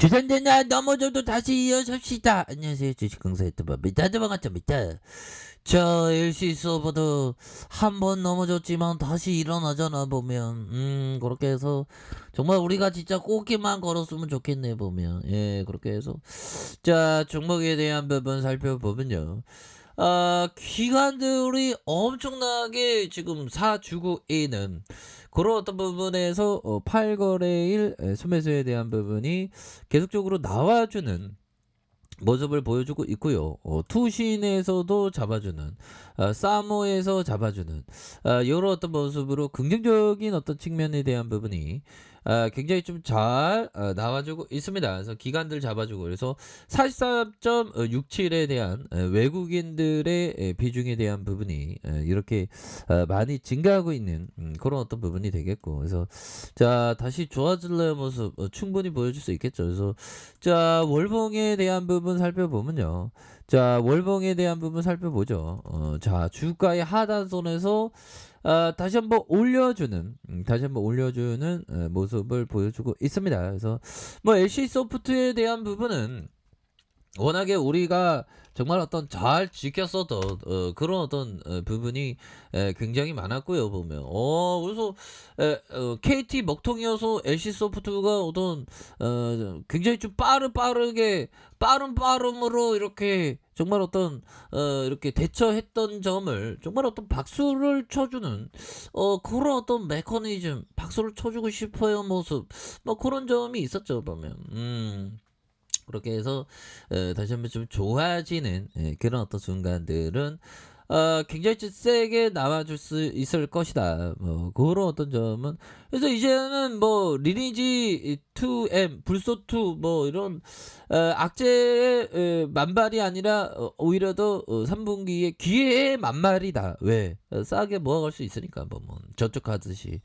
주선되나 넘어져도 다시 이어섭시다. 안녕하세요. 주식강사 유튜버입니다. 반갑습니다. 자, LC 서버도 한 번 넘어졌지만 다시 일어나잖아 보면. 그렇게 해서 정말 우리가 진짜 꽃길만 걸었으면 좋겠네 보면. 예, 그렇게 해서 자, 종목에 대한 부분 살펴보면요. 기관들이 엄청나게 지금 사주고 있는 그런 어떤 부분에서 8거래일 순매수에 대한 부분이 계속적으로 나와주는 모습을 보여주고 있고요. 투신에서도 잡아주는, 사모에서 잡아주는 이런 어떤 모습으로 긍정적인 어떤 측면에 대한 부분이 굉장히 좀 잘 나와주고 있습니다. 그래서 기관들 잡아주고 그래서 43.67에 대한 외국인들의 비중에 대한 부분이 이렇게 많이 증가하고 있는 그런 어떤 부분이 되겠고 그래서 자 다시 좋아질래의 모습 충분히 보여줄 수 있겠죠. 그래서 자 월봉에 대한 부분 살펴보면요. 자 월봉에 대한 부분 살펴보죠. 자 주가의 하단선에서 다시 한번 올려주는 모습을 보여주고 있습니다. 그래서 뭐 LC 소프트에 대한 부분은 워낙에 우리가 정말 어떤 잘 지켰었던 그런 어떤 부분이 굉장히 많았고요 보면 그래서 KT 먹통이어서 LC 소프트가 어떤 굉장히 좀 빠름으로 이렇게 정말 어떤 이렇게 대처했던 점을 정말 어떤 박수를 쳐주는 그런 어떤 메커니즘 박수를 쳐주고 싶어요 모습 뭐 그런 점이 있었죠 보면. 그렇게 해서 다시 한번 좀 좋아지는 그런 어떤 순간들은 굉장히 좀 세게 나와줄 수 있을 것이다. 뭐 그런 어떤 점은 그래서 이제는 뭐 리니지 2M 불소2 뭐 이런 악재의 만발이 아니라 오히려 더 3분기에 기회의 만발이다. 왜? 싸게 모아갈 수 있으니까 뭐 저쪽 하듯이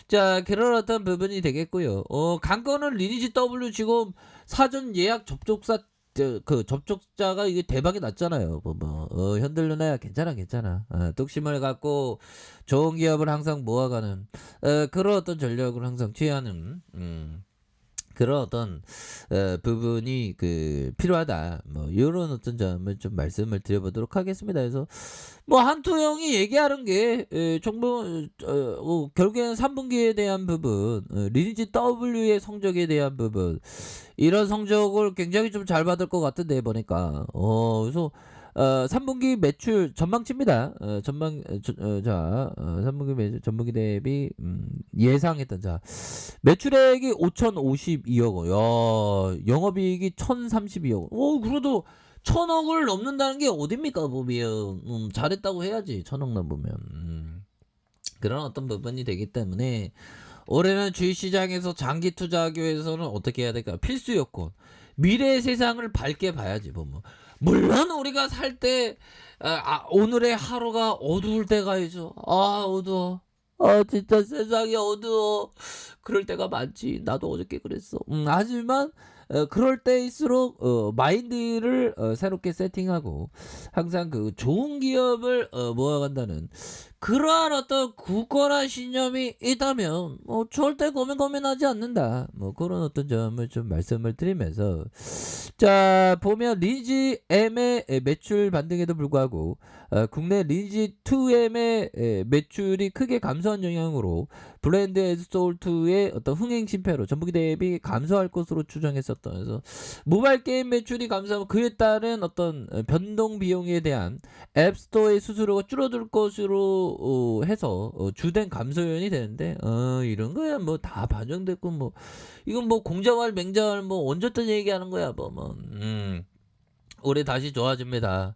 자 그런 어떤 부분이 되겠고요. 강건은 리니지 W 지금 사전 예약 접촉사 그 접촉자가 이게 대박이 났잖아요. 현들루나야 괜찮아. 뚝심을 갖고 좋은 기업을 항상 모아가는 그런 어떤 전략을 항상 취하는 그런 어떤 부분이 필요하다. 뭐 이런 어떤 점을 좀 말씀을 드려보도록 하겠습니다. 그래서 뭐 한투영이 얘기하는 게 정부 결국에는 3분기에 대한 부분, 리니지 W의 성적에 대한 부분 이런 성적을 굉장히 좀 잘 받을 것 같은데 보니까 그래서 3분기 매출 전망치입니다. 3분기 매출 전분기 대비 예상했던 자 매출액이 5,052억 원, 야 영업이익이 1,032억 원. 그래도 1,000억을 넘는다는 게 어딥니까 보면 잘했다고 해야지 1,000억 넘으면 그런 어떤 부분이 되기 때문에 올해는 주식시장에서 장기 투자하기 위해서는 어떻게 해야 될까? 필수 요건. 미래의 세상을 밝게 봐야지 보면. 물론 우리가 살 때 오늘의 하루가 어두울 때가 있죠. 어두워. 진짜 세상이 어두워. 그럴 때가 많지. 나도 어저께 그랬어. 하지만 그럴 때일수록 마인드를 새롭게 세팅하고 항상 그 좋은 기업을 모아간다는 그러한 어떤 굳건한 신념이 있다면 절대 고민하지 않는다. 뭐 그런 어떤 점을 좀 말씀을 드리면서 자 보면 리니지 M의 매출 반등에도 불구하고 국내 리니지 2M의 매출이 크게 감소한 영향으로 블렌드 에즈 소울2의 어떤 흥행 실패로 전분기 대비 감소할 것으로 추정했었던 그래서 모바일 게임 매출이 감소하면 그에 따른 어떤 변동 비용에 대한 앱스토어의 수수료가 줄어들 것으로 해서 주된 감소 요인이 되는데 이런 거야 뭐 다 반영됐고 뭐 이건 뭐 공자왈 맹자왈 뭐 언제든 얘기하는 거야 올해 다시 좋아집니다.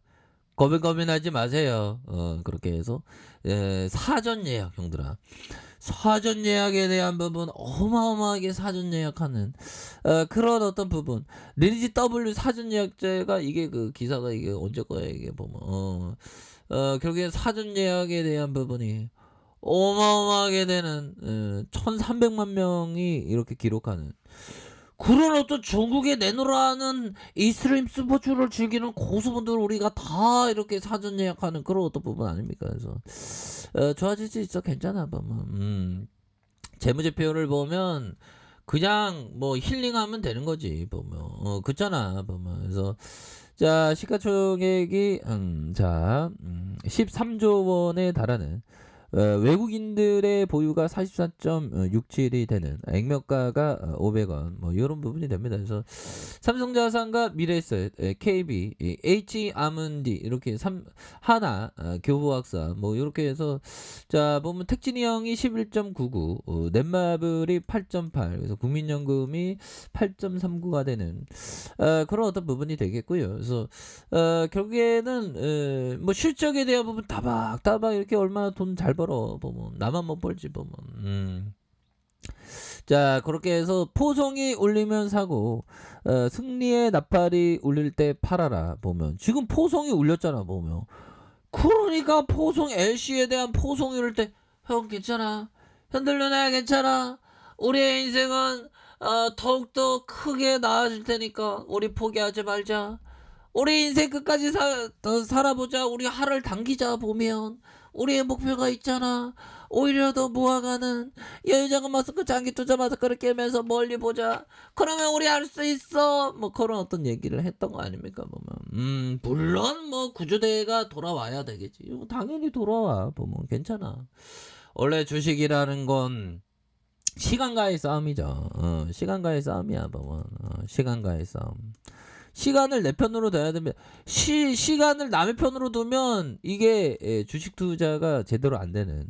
고민하지 마세요. 그렇게 해서 사전 예약 형들아. 사전 예약에 대한 부분 어마어마하게 사전 예약하는 그런 어떤 부분 리니지 W 사전 예약제가 이게 그 기사가 이게 언제 거야 이게 보면 결국에 사전 예약에 대한 부분이 어마어마하게 되는 1,300만 명이 이렇게 기록하는 그런 어떤 전국에 내놓으라는 이스트림 스포츠를 즐기는 고수분들 우리가 다 이렇게 사전 예약하는 그런 어떤 부분 아닙니까? 그래서 좋아질 수 있어 괜찮아 보면 재무제표를 보면 그냥 뭐 힐링하면 되는 거지 보면. 그렇잖아 보면. 그래서 자 시가총액이 13조 원에 달하는 외국인들의 보유가 44.67이 되는 액면가가 500원 뭐 이런 부분이 됩니다. 그래서 삼성자산과 미래에셋, KB, H아문디 이렇게 하나, 교보학사 뭐 이렇게 해서 자 보면 택진이 형이 11.99, 넷마블이 8.8, 그래서 국민연금이 8.39가 되는 그런 어떤 부분이 되겠고요. 그래서 결국에는 뭐 실적에 대한 부분 따박따박 이렇게 얼마나 돈 잘 벌어 보면 나만 못 벌지 보면. 자 그렇게 해서 포송이 울리면 사고 승리의 나팔이 울릴 때 팔아라 보면 지금 포송이 울렸잖아 보면. 그러니까 포송 LC에 대한 포송이 울릴 때 형 괜찮아 흔들려놔 괜찮아 우리의 인생은 더욱더 크게 나아질 테니까 우리 포기하지 말자. 우리 인생 끝까지 살아보자. 우리 하를 당기자 보면 우리의 목표가 있잖아. 오히려 더 모아가는 여유자금 마스크 장기 투자 마스크를 깨면서 멀리 보자. 그러면 우리 할 수 있어. 뭐 그런 어떤 얘기를 했던 거 아닙니까 보면. 물론 뭐 구조대가 돌아와야 되겠지. 당연히 돌아와 보면 괜찮아. 원래 주식이라는 건 시간과의 싸움이죠. 시간과의 싸움이야 보면. 시간과의 싸움. 시간을 내 편으로 둬야 됩니다. 시간을 남의 편으로 두면 이게 주식 투자가 제대로 안 되는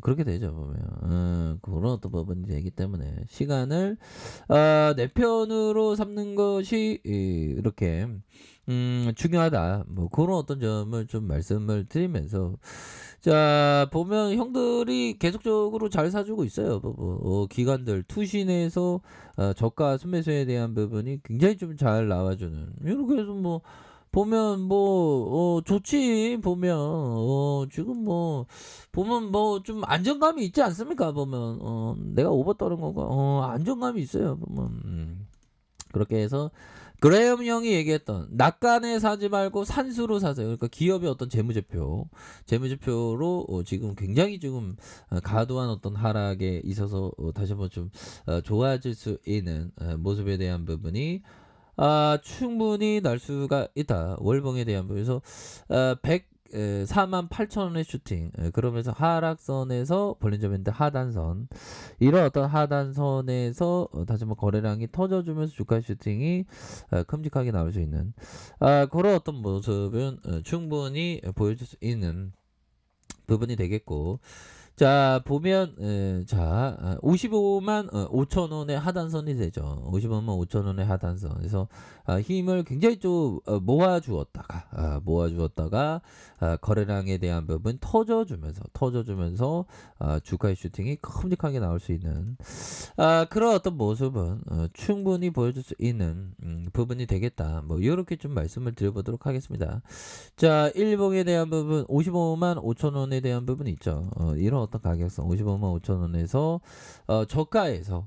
그렇게 되죠 보면. 그런 어떤 부분이 되기 때문에 시간을 내 편으로 삼는 것이 이렇게 중요하다. 뭐 그런 어떤 점을 좀 말씀을 드리면서 자 보면 형들이 계속적으로 잘 사주고 있어요. 기관들 투신에서 저가 순매수에 대한 부분이 굉장히 좀 잘 나와주는 이렇게 해서 뭐 보면 뭐 좋지 보면 지금 뭐 보면 뭐 좀 안정감이 있지 않습니까 보면 내가 오버 떠는 거가 안정감이 있어요 보면. 그렇게 해서 그레엄 형이 얘기했던 낙관에 사지 말고 산수로 사세요. 그러니까 기업의 어떤 재무제표로 지금 굉장히 지금 과도한 어떤 하락에 있어서 다시 한번 좀 좋아질 수 있는 모습에 대한 부분이 충분히 날 수가 있다. 월봉에 대한 부분에서 48,000원의 슈팅 그러면서 하락선에서 볼린저 밴드 하단선 이런 어떤 하단선에서 다시 한번 거래량이 터져주면서 주가 슈팅이 큼직하게 나올 수 있는 그런 어떤 모습은 충분히 보여줄 수 있는 부분이 되겠고 자 보면 자 55만 5천원의 하단선이 되죠. 55만 5천원의 하단선. 그래서 힘을 굉장히 좀 모아주었다가 거래량에 대한 부분 터져주면서 주가의 슈팅이 큼직하게 나올 수 있는 그런 어떤 모습은 충분히 보여줄 수 있는 부분이 되겠다. 뭐 이렇게 좀 말씀을 드려보도록 하겠습니다. 자 일봉에 대한 부분 55만 5천원에 대한 부분이 있죠. 이런 어떤 가격선 55만 5천원에서 저가에서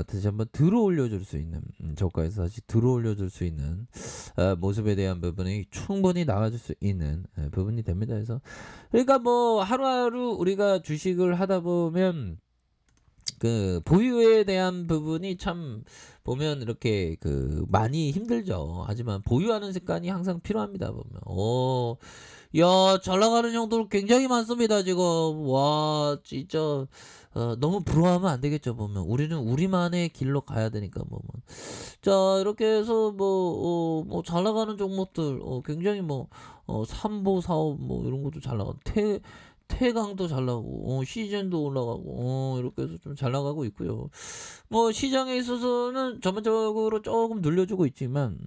다시 한번 들어올려줄 수 있는 저가에서 다시 들어올려줄 수 있는 모습에 대한 부분이 충분히 나와줄 수 있는 부분이 됩니다. 그래서 그러니까 뭐 하루하루 우리가 주식을 하다 보면 그 보유에 대한 부분이 참 보면 이렇게 많이 힘들죠. 하지만 보유하는 습관이 항상 필요합니다. 보면 야, 잘 나가는 형들 굉장히 많습니다, 지금. 와, 진짜, 너무 부러워하면 안 되겠죠, 보면. 우리는 우리만의 길로 가야 되니까, 보면. 자, 이렇게 해서, 뭐, 잘 나가는 종목들, 굉장히 뭐, 3보, 4호, 뭐, 이런 것도 잘 나가고, 태강도 잘 나가고, 시즌도 올라가고, 이렇게 해서 좀 잘 나가고 있고요. 뭐, 시장에 있어서는 전반적으로 조금 눌려주고 있지만,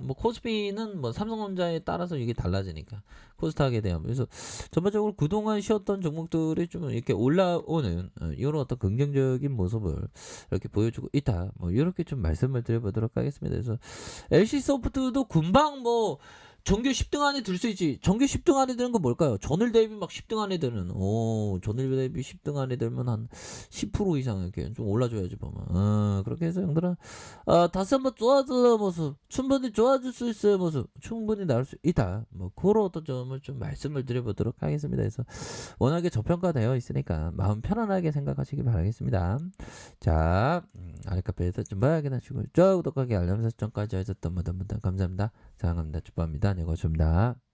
뭐, 코스피는 뭐, 삼성전자에 따라서 이게 달라지니까. 코스닥에 대한. 그래서 전반적으로 그동안 쉬었던 종목들이 좀 이렇게 올라오는, 이런 어떤 긍정적인 모습을 이렇게 보여주고 있다. 뭐, 이렇게 좀 말씀을 드려보도록 하겠습니다. 그래서, LC소프트도 금방 뭐, 전교 10등 안에 들 수 있지. 전교 10등 안에 드는 건 뭘까요? 전일 대비 막 10등 안에 드는. 전일 대비 10등 안에 들면 한 10% 이상 이렇게 좀 올라줘야지 보면. 그렇게 해서 형들아, 다시 한번 좋아질 모습, 충분히 좋아질 수 있을 모습, 충분히 나올 수 있다. 뭐 그런 어떤 점을 좀 말씀을 드려보도록 하겠습니다. 그래서 워낙에 저평가되어 있으니까 마음 편안하게 생각하시기 바라겠습니다. 자, 아랫카페에서 좀 봐야겠나 하시고, 구독하기 알람 설정까지 하셨던 모든 분들 감사합니다. 사랑합니다. 축복합니다. 네, 고맙습니다.